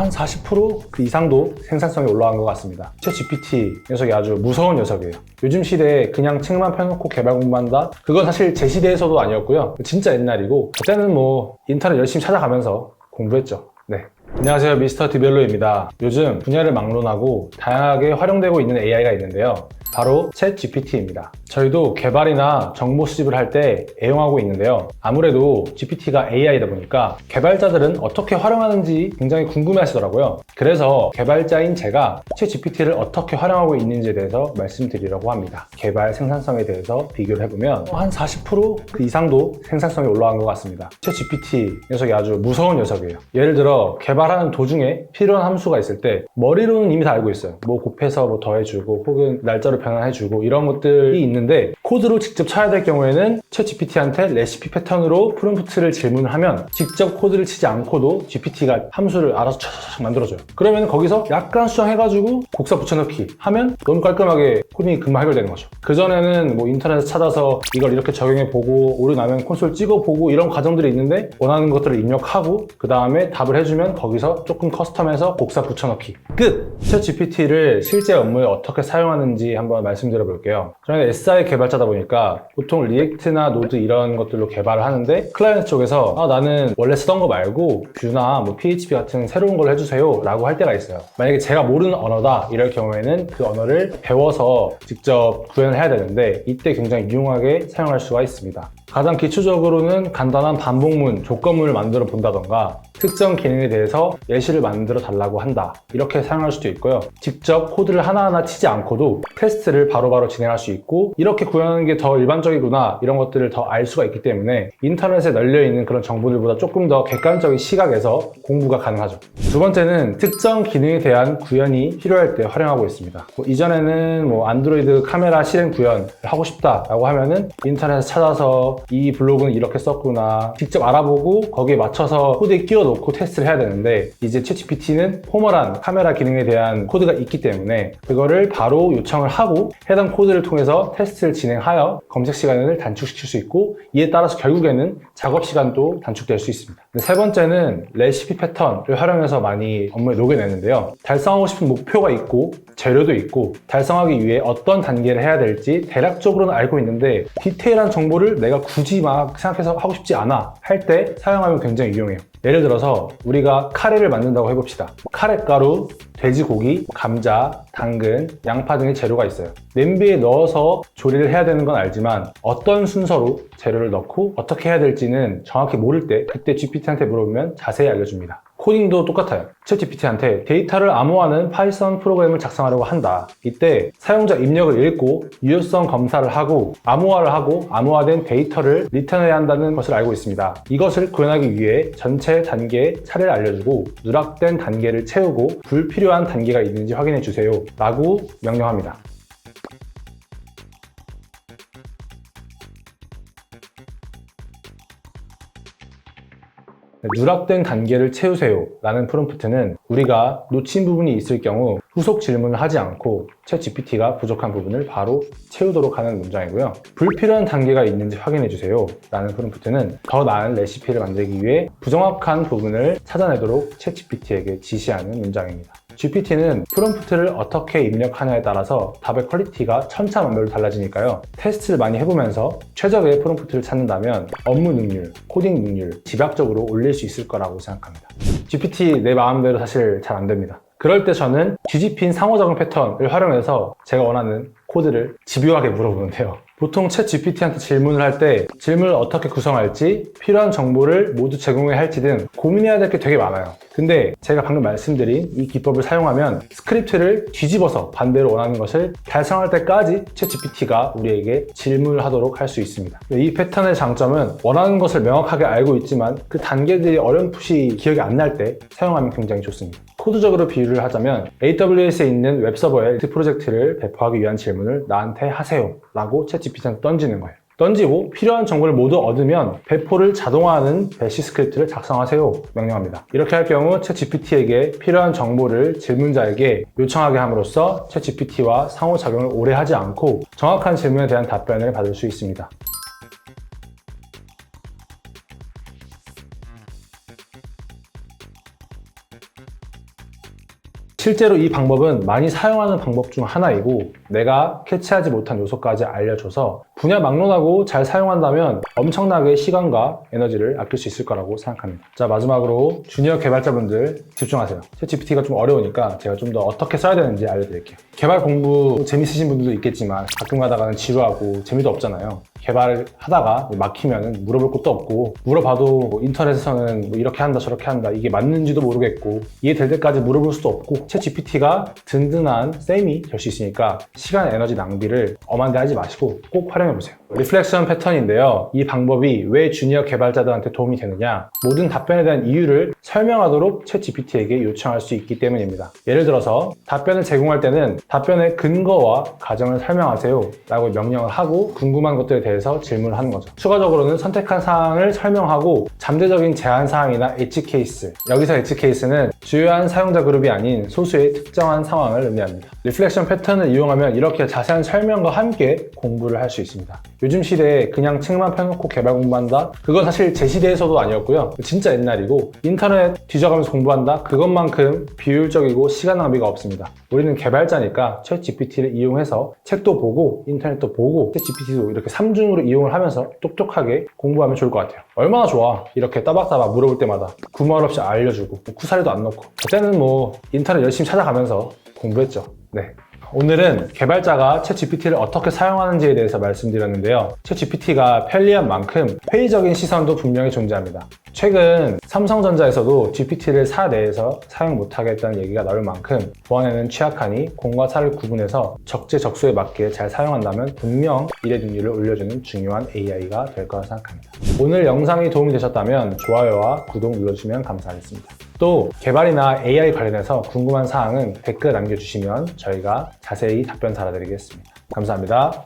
한 40% 이상도 생산성이 올라간 것 같습니다. 챗GPT 녀석이 아주 무서운 녀석이에요. 요즘 시대에 그냥 책만 펴놓고 개발 공부한다? 그건 사실 제 시대에서도 아니었고요. 진짜 옛날이고 그때는 뭐 인터넷 열심히 찾아가면서 공부했죠. 네. 안녕하세요, 미스터 디벨로입니다. 요즘 분야를 막론하고 다양하게 활용되고 있는 AI가 있는데요. 바로 챗GPT입니다. 저희도 개발이나 정보 수집을 할 때 애용하고 있는데요. 아무래도 GPT가 AI다 보니까 개발자들은 어떻게 활용하는지 굉장히 궁금해 하시더라고요. 그래서 개발자인 제가 챗GPT를 어떻게 활용하고 있는지에 대해서 말씀드리려고 합니다. 개발 생산성에 대해서 비교를 해보면 한 40% 이상도 생산성이 올라간 것 같습니다. 챗GPT 녀석이 아주 무서운 녀석이에요. 예를 들어 개발하는 도중에 필요한 함수가 있을 때 머리로는 이미 다 알고 있어요. 뭐 곱해서 뭐 더해주고 혹은 날짜로 변환해주고 이런 것들이 있는데 코드로 직접 쳐야 될 경우에는 챗GPT한테 레시피 패턴으로 프롬프트를 질문을 하면 직접 코드를 치지 않고도 GPT가 함수를 알아서 촥촥 만들어줘요. 그러면 거기서 약간 수정해가지고 곡사 붙여넣기 하면 너무 깔끔하게 코딩이 금방 해결되는 거죠. 그전에는 뭐 인터넷에서 찾아서 이걸 이렇게 적용해보고 오류 나면 콘솔 찍어보고 이런 과정들이 있는데 원하는 것들을 입력하고 그 다음에 답을 해주면 거기서 조금 커스텀해서 곡사 붙여넣기 끝! 챗GPT를 실제 업무에 어떻게 사용하는지 한번 말씀드려 볼게요. 저는 SI 개발자다 보니까 보통 리액트나 노드 이런 것들로 개발을 하는데 클라이언트 쪽에서 나는 원래 쓰던 거 말고 뷰나 뭐 PHP 같은 새로운 걸 해주세요 라고 할 때가 있어요. 만약에 제가 모르는 언어다 이럴 경우에는 그 언어를 배워서 직접 구현을 해야 되는데 이때 굉장히 유용하게 사용할 수가 있습니다. 가장 기초적으로는 간단한 반복문, 조건문을 만들어 본다던가 특정 기능에 대해서 예시를 만들어 달라고 한다 이렇게 사용할 수도 있고요. 직접 코드를 하나하나 치지 않고도 테스트를 바로바로 진행할 수 있고 이렇게 구현하는 게 더 일반적이구나 이런 것들을 더 알 수가 있기 때문에 인터넷에 널려있는 그런 정보들보다 조금 더 객관적인 시각에서 공부가 가능하죠. 두 번째는 특정 기능에 대한 구현이 필요할 때 활용하고 있습니다. 이전에는 뭐 안드로이드 카메라 실행 구현을 하고 싶다라고 하면은 인터넷에서 찾아서 이 블로그는 이렇게 썼구나 직접 알아보고 거기에 맞춰서 코드에 끼워 놓고 테스트를 해야 되는데 이제 챗GPT는 포멀한 카메라 기능에 대한 코드가 있기 때문에 그거를 바로 요청을 하고 해당 코드를 통해서 테스트를 진행하여 검색 시간을 단축시킬 수 있고 이에 따라서 결국에는 작업 시간도 단축될 수 있습니다. 세 번째는 레시피 패턴을 활용해서 많이 업무에 녹여내는데요. 달성하고 싶은 목표가 있고 재료도 있고 달성하기 위해 어떤 단계를 해야 될지 대략적으로는 알고 있는데 디테일한 정보를 내가 굳이 막 생각해서 하고 싶지 않아 할 때 사용하면 굉장히 유용해요. 예를 들어서 우리가 카레를 만든다고 해봅시다. 카레가루, 돼지고기, 감자, 당근, 양파 등의 재료가 있어요. 냄비에 넣어서 조리를 해야 되는 건 알지만 어떤 순서로 재료를 넣고 어떻게 해야 될지는 정확히 모를 때 그때 GPT한테 물어보면 자세히 알려줍니다. 코딩도 똑같아요. 챗GPT한테 데이터를 암호화하는 파이썬 프로그램을 작성하려고 한다. 이때 사용자 입력을 읽고 유효성 검사를 하고 암호화를 하고 암호화된 데이터를 리턴해야 한다는 것을 알고 있습니다. 이것을 구현하기 위해 전체 단계의 차례를 알려주고 누락된 단계를 채우고 불필요한 단계가 있는지 확인해 주세요 라고 명령합니다. 누락된 단계를 채우세요 라는 프롬프트는 우리가 놓친 부분이 있을 경우 후속 질문을 하지 않고 챗GPT가 부족한 부분을 바로 채우도록 하는 문장이고요. 불필요한 단계가 있는지 확인해 주세요 라는 프롬프트는 더 나은 레시피를 만들기 위해 부정확한 부분을 찾아내도록 챗GPT에게 지시하는 문장입니다. GPT는 프롬프트를 어떻게 입력하냐에 따라서 답의 퀄리티가 천차만별로 달라지니까요. 테스트를 많이 해보면서 최적의 프롬프트를 찾는다면 업무 능률, 코딩 능률 집약적으로 올릴 수 있을 거라고 생각합니다. GPT 내 마음대로 사실 잘 안 됩니다. 그럴 때 저는 뒤집힌 상호작용 패턴을 활용해서 제가 원하는 코드를 집요하게 물어보는데요. 보통 챗GPT한테 질문을 할 때 질문을 어떻게 구성할지 필요한 정보를 모두 제공해야 할지 등 고민해야 될 게 되게 많아요. 근데 제가 방금 말씀드린 이 기법을 사용하면 스크립트를 뒤집어서 반대로 원하는 것을 달성할 때까지 챗GPT가 우리에게 질문을 하도록 할 수 있습니다. 이 패턴의 장점은 원하는 것을 명확하게 알고 있지만 그 단계들이 어렴풋이 기억이 안 날 때 사용하면 굉장히 좋습니다. 코드적으로 비유를 하자면 AWS에 있는 웹서버에 프로젝트를 배포하기 위한 질문을 나한테 하세요 라고 챗GPT한테 던지는 거예요. 던지고 필요한 정보를 모두 얻으면 배포를 자동화하는 배시 스크립트를 작성하세요 명령합니다. 이렇게 할 경우 챗GPT에게 필요한 정보를 질문자에게 요청하게 함으로써 챗GPT와 상호작용을 오래 하지 않고 정확한 질문에 대한 답변을 받을 수 있습니다. 실제로 이 방법은 많이 사용하는 방법 중 하나이고 내가 캐치하지 못한 요소까지 알려줘서 분야 막론하고 잘 사용한다면 엄청나게 시간과 에너지를 아낄 수 있을 거라고 생각합니다. 자, 마지막으로 주니어 개발자분들 집중하세요. 챗GPT가 좀 어려우니까 제가 좀 더 어떻게 써야 되는지 알려드릴게요. 개발 공부 재밌으신 분들도 있겠지만 가끔 가다가는 지루하고 재미도 없잖아요. 개발을 하다가 막히면 물어볼 것도 없고 물어봐도 인터넷에서는 이렇게 한다 저렇게 한다 이게 맞는지도 모르겠고 이해될 때까지 물어볼 수도 없고 챗 GPT가 든든한 쌤이 될 수 있으니까 시간 에너지 낭비를 엄한데 하지 마시고 꼭 활용해보세요. 리플렉션 패턴인데요. 이 방법이 왜 주니어 개발자들한테 도움이 되느냐, 모든 답변에 대한 이유를 설명하도록 챗 GPT에게 요청할 수 있기 때문입니다. 예를 들어서 답변을 제공할 때는 답변의 근거와 과정을 설명하세요 라고 명령을 하고 궁금한 것들에 대해서 질문을 하는 거죠. 추가적으로는 선택한 사항을 설명하고 잠재적인 제한 사항이나 엣지 케이스, 여기서 엣지 케이스는 주요한 사용자 그룹이 아닌 소수의 특정한 상황을 의미합니다. 리플렉션 패턴을 이용하면 이렇게 자세한 설명과 함께 공부를 할 수 있습니다. 요즘 시대에 그냥 책만 펴놓고 개발 공부한다? 그건 사실 제 시대에서도 아니었고요. 진짜 옛날이고 인터넷 뒤져가면서 공부한다? 그것만큼 비효율적이고 시간 낭비가 없습니다. 우리는 개발자니까 챗 GPT를 이용해서 책도 보고 인터넷도 보고 챗 GPT도 이렇게 3중으로 이용을 하면서 똑똑하게 공부하면 좋을 것 같아요. 얼마나 좋아. 이렇게 따박따박 물어볼 때마다 구말 없이 알려주고 쿠사리도 안 넣고. 그때는 뭐 인터넷 열심히 찾아가면서 공부했죠. 네. 오늘은 개발자가 챗 GPT를 어떻게 사용하는지에 대해서 말씀드렸는데요. 챗 GPT가 편리한 만큼 회의적인 시선도 분명히 존재합니다. 최근 삼성전자에서도 GPT를 사 내에서 사용 못하겠다는 얘기가 나올 만큼 보안에는 취약하니 공과 사를 구분해서 적재적소에 맞게 잘 사용한다면 분명 일의 능률을 올려주는 중요한 AI가 될 거라 생각합니다. 오늘 영상이 도움이 되셨다면 좋아요와 구독 눌러주시면 감사하겠습니다. 또 개발이나 AI 관련해서 궁금한 사항은 댓글 남겨주시면 저희가 자세히 답변 달아드리겠습니다. 감사합니다.